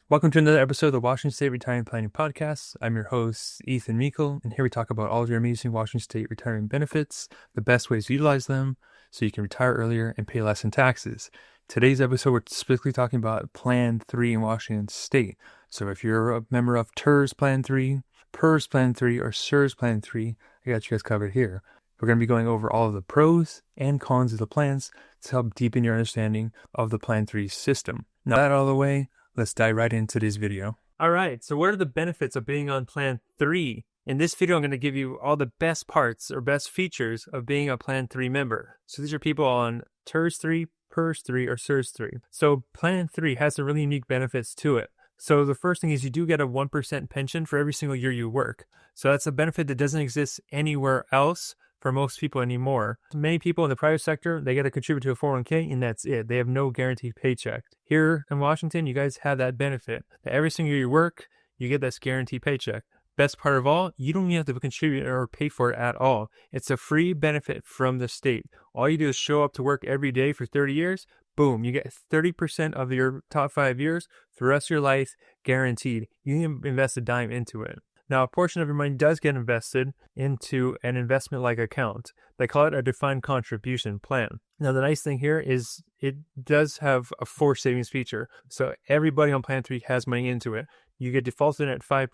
Welcome to another episode of the Washington State Retirement Planning Podcast. I'm your host, Ethan Meikle, and here we talk about all of your amazing Washington State retirement benefits, the best ways to utilize them so you can retire earlier and pay less in taxes. Today's episode, we're specifically talking about Plan 3 in Washington State. So if you're a member of TERS Plan 3, PERS Plan 3, or SERS Plan 3, I got you guys covered here. We're going to be going over all of the pros and cons of the plans to help deepen your understanding of the Plan 3 system. Now that out of the way, let's dive right into this video. All right, so what are the benefits of being on Plan 3? In this video, I'm going to give you all the best parts or best features of being a Plan 3 member. So these are people on TERS 3, PERS 3, or SERS 3. So Plan 3 has some really unique benefits to it. So the first thing is you do get a 1% pension for every single year you work. So that's a benefit that doesn't exist anywhere else for most people anymore. Many people in the private sector, they get to contribute to a 401k and that's it. They have no guaranteed paycheck. Here in Washington, you guys have that benefit. That every single year you work, you get this guaranteed paycheck. Best part of all, you don't even have to contribute or pay for it at all. It's a free benefit from the state. All you do is show up to work every day for 30 years. Boom, you get 30% of your top 5 years for the rest of your life guaranteed. You can invest a dime into it. Now, a portion of your money does get invested into an investment-like account. They call it a defined contribution plan. Now, the nice thing here is it does have a forced savings feature. So everybody on Plan 3 has money into it. You get defaulted at 5%,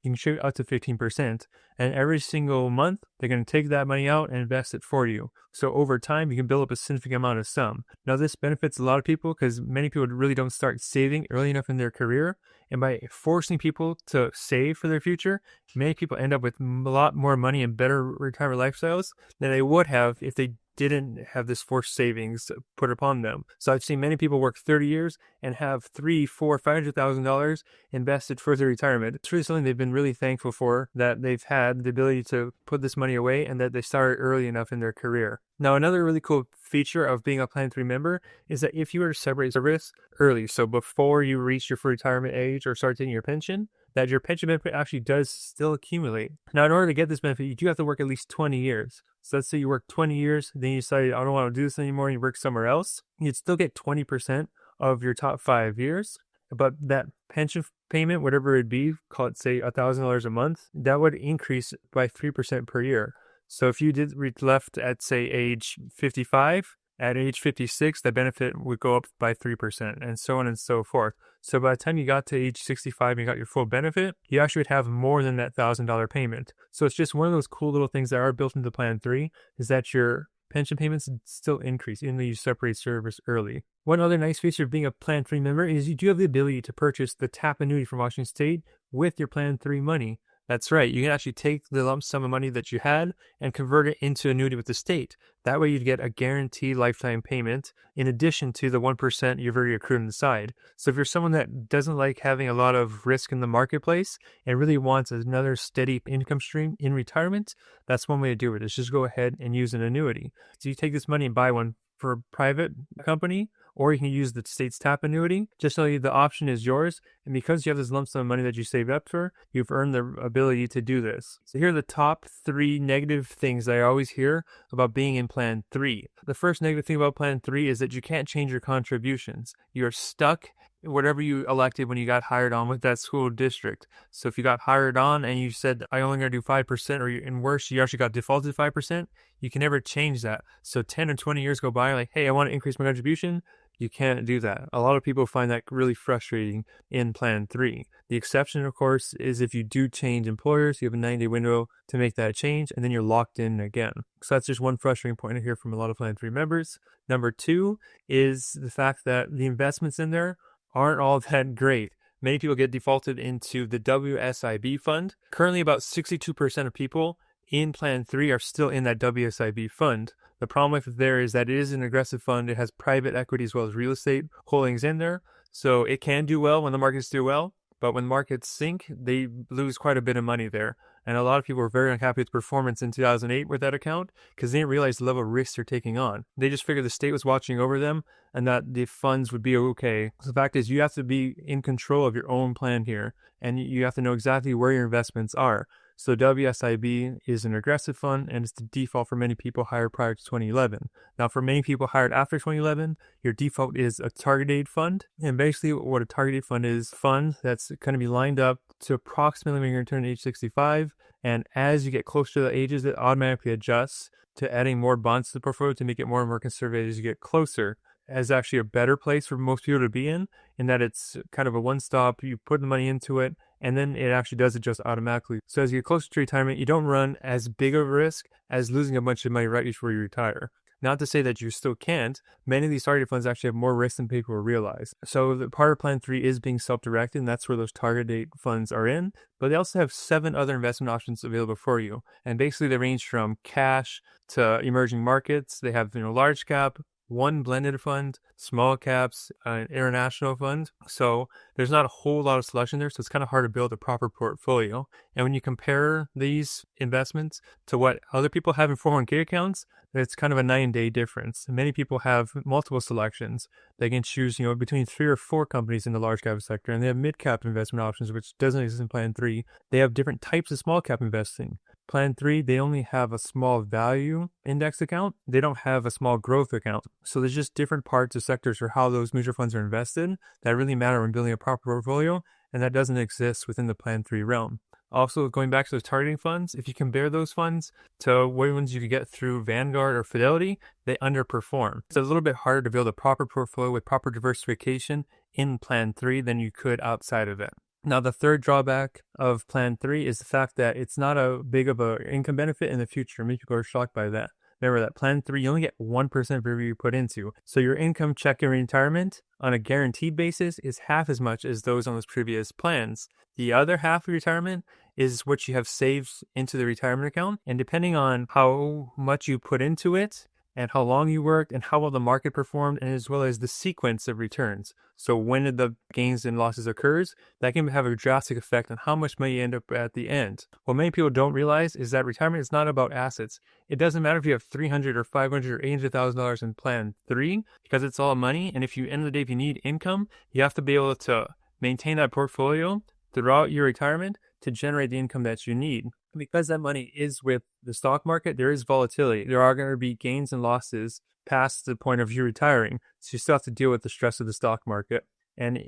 you can contribute up to 15%. And every single month, they're going to take that money out and invest it for you. So over time, you can build up a significant amount of sum. Now, this benefits a lot of people because many people really don't start saving early enough in their career. And by forcing people to save for their future, many people end up with a lot more money and better retirement lifestyles than they would have if they didn't have this forced savings put upon them. So I've seen many people work 30 years and have $300,000, $400,000, $500,000 invested for their retirement. It's really something they've been really thankful for, that they've had the ability to put this money away and that they started early enough in their career. Now, another really cool feature of being a Plan 3 member is that if you were to separate service early, so before you reach your full retirement age or start taking your pension, that your pension benefit actually does still accumulate. Now, in order to get this benefit, you do have to work at least 20 years. So let's say you work 20 years, then you decide, I don't want to do this anymore, and you work somewhere else. You'd still get 20% of your top 5 years. But that pension payment, whatever it be, call it, say, $1,000 a month, that would increase by 3% per year. So if you did left at, say, age 55, at age 56, the benefit would go up by 3%, and so on and so forth. So by the time you got to age 65 and you got your full benefit, you actually would have more than that $1,000 payment. So it's just one of those cool little things that are built into Plan 3, is that your pension payments still increase even though you separate service early. One other nice feature of being a Plan 3 member is you do have the ability to purchase the TAP annuity from Washington State with your Plan 3 money. That's right, you can actually take the lump sum of money that you had and convert it into annuity with the state. That way you'd get a guaranteed lifetime payment in addition to the 1% you've already accrued on the side. So if you're someone that doesn't like having a lot of risk in the marketplace and really wants another steady income stream in retirement, that's one way to do it, is just go ahead and use an annuity. So you take this money and buy one for a private company, or you can use the state's TAP annuity. Just so the option is yours. And because you have this lump sum of money that you saved up for, you've earned the ability to do this. So here are the top 3 negative things that I always hear about being in Plan 3. The first negative thing about Plan 3 is that you can't change your contributions. You're stuck whatever you elected when you got hired on with that school district. So if you got hired on and you said, I only going to do 5%, or in worse, you actually got defaulted 5%, you can never change that. So 10 or 20 years go by, like, hey, I want to increase my contribution. You can't do that. A lot of people find that really frustrating in Plan 3. The exception, of course, is if you do change employers, you have a 90-day window to make that change, and then you're locked in again. So that's just one frustrating point I hear from a lot of Plan 3 members. Number 2 is the fact that the investments in there aren't all that great. Many people get defaulted into the WSIB fund. Currently, about 62% of people in Plan 3 are still in that WSIB fund. The problem with it there is that it is an aggressive fund. It has private equity as well as real estate holdings in there. So it can do well when the markets do well, but when markets sink, they lose quite a bit of money there. And a lot of people were very unhappy with performance in 2008 with that account because they didn't realize the level of risk they're taking on. They just figured the state was watching over them and that the funds would be okay. So the fact is you have to be in control of your own plan here, and you have to know exactly where your investments are. So WSIB is an aggressive fund, and it's the default for many people hired prior to 2011. Now, for many people hired after 2011, your default is a target date fund. And basically what a target date fund is, fund that's going to be lined up to approximately when you're turning age 65. And as you get closer to the ages, it automatically adjusts to adding more bonds to the portfolio to make it more and more conservative as you get closer. As actually a better place for most people to be in that it's kind of a one-stop, you put the money into it, and then it actually does adjust automatically. So as you get closer to retirement, you don't run as big of a risk as losing a bunch of money right before you retire. Not to say that you still can't. Many of these target funds actually have more risk than people realize. So the part of Plan 3 is being self-directed, and that's where those target date funds are in. But they also have 7 other investment options available for you. And basically they range from cash to emerging markets. They have large cap, one blended fund, small caps, an international fund. So there's not a whole lot of selection there. So it's kind of hard to build a proper portfolio. And when you compare these investments to what other people have in 401k accounts, it's kind of a night and day difference. Many people have multiple selections. They can choose, between 3 or 4 companies in the large cap sector, and they have mid cap investment options, which doesn't exist in Plan 3. They have different types of small cap investing. Plan 3, they only have a small value index account. They don't have a small growth account. So there's just different parts of sectors for how those mutual funds are invested that really matter when building a proper portfolio, and that doesn't exist within the Plan 3 realm. Also, going back to those targeting funds, if you compare those funds to what ones you could get through Vanguard or Fidelity, they underperform. It's a little bit harder to build a proper portfolio with proper diversification in Plan 3 than you could outside of it. Now, the third drawback of Plan 3 is the fact that it's not a big of an income benefit in the future. Many people are shocked by that. Remember that Plan 3, you only get 1% of whatever you put into. So your income check in retirement on a guaranteed basis is half as much as those on those previous plans. The other half of retirement is what you have saved into the retirement account. And depending on how much you put into it, and how long you worked, and how well the market performed, and as well as the sequence of returns. So when the gains and losses occurs, that can have a drastic effect on how much money you end up at the end. What many people don't realize is that retirement is not about assets. It doesn't matter if you have $300 or $500 or $800,000 in Plan 3, because it's all money. And if you end of the day, if you need income, you have to be able to maintain that portfolio throughout your retirement to generate the income that you need. Because that money is with the stock market, there is volatility. There are going to be gains and losses past the point of you retiring. So you still have to deal with the stress of the stock market and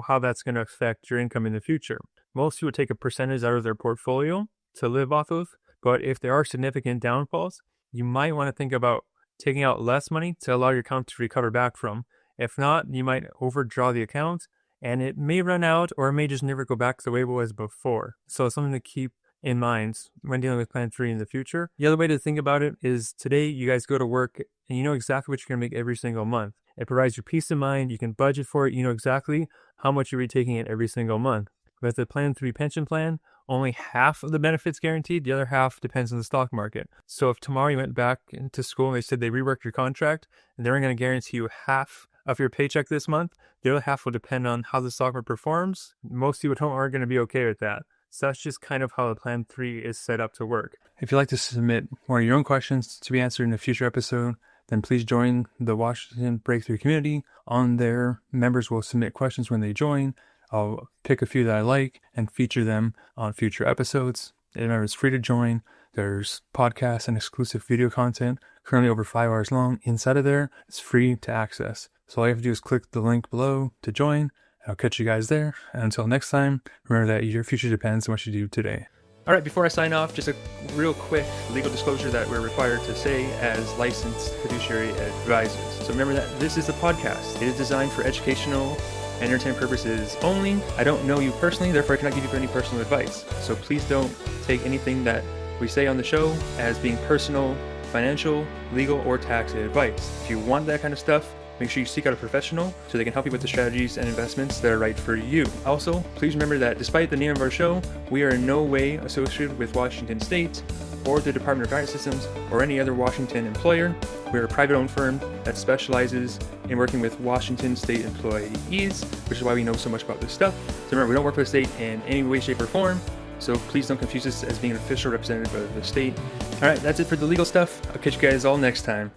how that's going to affect your income in the future. Most people take a percentage out of their portfolio to live off of, but if there are significant downfalls, you might want to think about taking out less money to allow your account to recover back from. If not, you might overdraw the account and it may run out, or it may just never go back to the way it was before. So it's something to keep in mind when dealing with Plan 3 in the future. The other way to think about it is today you guys go to work and you know exactly what you're going to make every single month. It provides you peace of mind. You can budget for it. You know exactly how much you're taking it every single month. With the Plan 3 pension plan, only half of the benefits guaranteed. The other half depends on the stock market. So if tomorrow you went back into school and they said they reworked your contract and they're going to guarantee you half of your paycheck this month, the other half will depend on how the stock market performs. Most people aren't going to be okay with that. So that's just kind of how the Plan 3 is set up to work. If you'd like to submit one of your own questions to be answered in a future episode, then please join the Washington Breakthrough community. On there, members will submit questions when they join. I'll pick a few that I like and feature them on future episodes. Remember, it's free to join. There's podcasts and exclusive video content, currently over 5 hours long. Inside of there, it's free to access. So all you have to do is click the link below to join. I'll catch you guys there. And until next time, remember that your future depends on what you do today. All right, before I sign off, just a real quick legal disclosure that we're required to say as licensed fiduciary advisors. So remember that this is a podcast. It is designed for educational and entertainment purposes only. I don't know you personally, therefore I cannot give you any personal advice. So please don't take anything that we say on the show as being personal, financial, legal, or tax advice. If you want that kind of stuff, make sure you seek out a professional so they can help you with the strategies and investments that are right for you. Also, please remember that despite the name of our show, we are in no way associated with Washington State or the Department of Guidance Systems or any other Washington employer. We're a private-owned firm that specializes in working with Washington State employees, which is why we know so much about this stuff. So remember, we don't work for the state in any way, shape, or form. So please don't confuse us as being an official representative of the state. All right, that's it for the legal stuff. I'll catch you guys all next time.